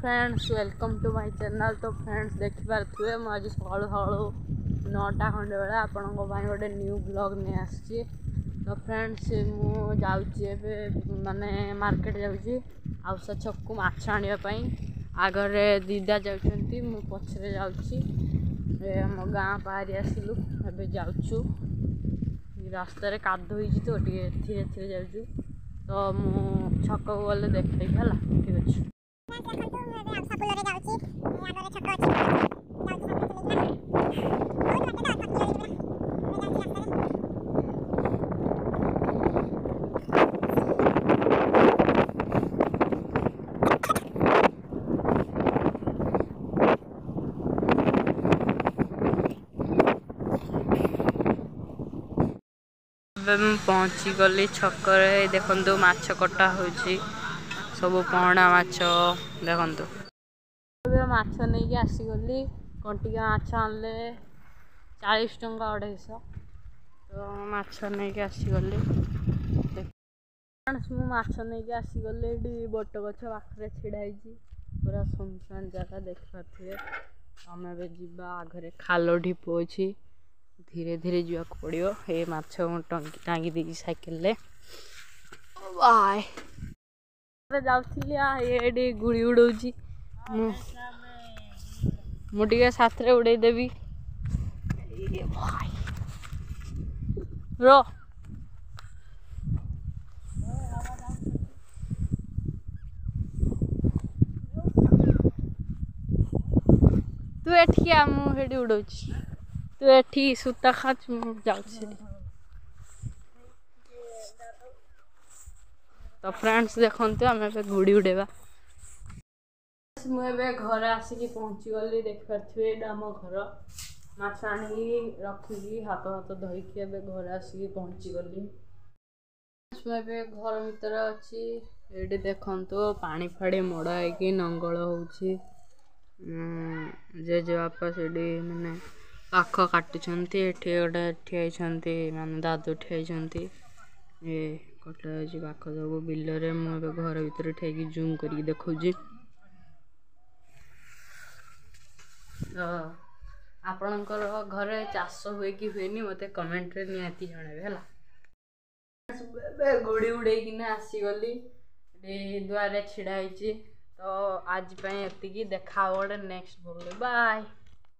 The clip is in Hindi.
Friends welcome to my channel. तो फ्रेंड्स देखिपे मुझे सकालू सकालू 9टा खंडे बेले आपण गोटे न्यू ब्लॉग नहीं आसी। तो फ्रेंड्स मुझे माने मार्केट जाऊँगी आउसा छक को माछ आने आगरे दीदा जाऊँगी मु पछरे जाऊँगी आम गाँ बाहरी आसलु ए जाऊँ रास्तार कादो हो तो धीरे धीरे जाऊँ। तो मु छक को गले देखी है ठीक अच्छे। पहुँची गली छकर देखु माछ कटा हो सब पहना माछ देखु माछ नहीं आसीगली कंटिका माछ आनले 40 टंका 250। तो माछ नहीं आसीगली मु माछ नहीं आसीगली ये बट गछ पाखे छिड़ाई पूरा सुनसान जगह देखिपे। आम जा आगे खाल ढीप अच्छी धीरे धीरे जावाक पड़ो ये माछ टांगी दी साइकेल बाय जाऊँगी गुड़ी उड़ौची मुझे साथ में उड़े देवी रो तू एठी आ मुझे उड़ौची तू एठी सूता खा जाऊँ। तो फ्रेंड्स देखते आम गुड़ी उड़ेबा मुझे घर आसिक पहुँची गली देखिपे आम घर माछ आनी रखिकी हाथ हाथ धोईकी घर आसिक पहुँची गली। मुझे घर भीतर अच्छी ये देखो पानी फाड़ी मड़ा है नंगल हो जेजेबापा से मैंने पाख काटुंटे गोटे ठियाई माने दादू ठियाई ये कटा पाख सब बिलरे मुझे घर भीतर ठेकी जूम कर देखी। तो आपणकर घरे चाष हुए कि हुए मत कमेंट रे निहाती जनइबे है। गुड़ी उड़े आसीगली दुआरे छिड़ाई। तो आज एति देखा गोटे नेक्स्ट ब्लॉग बाय।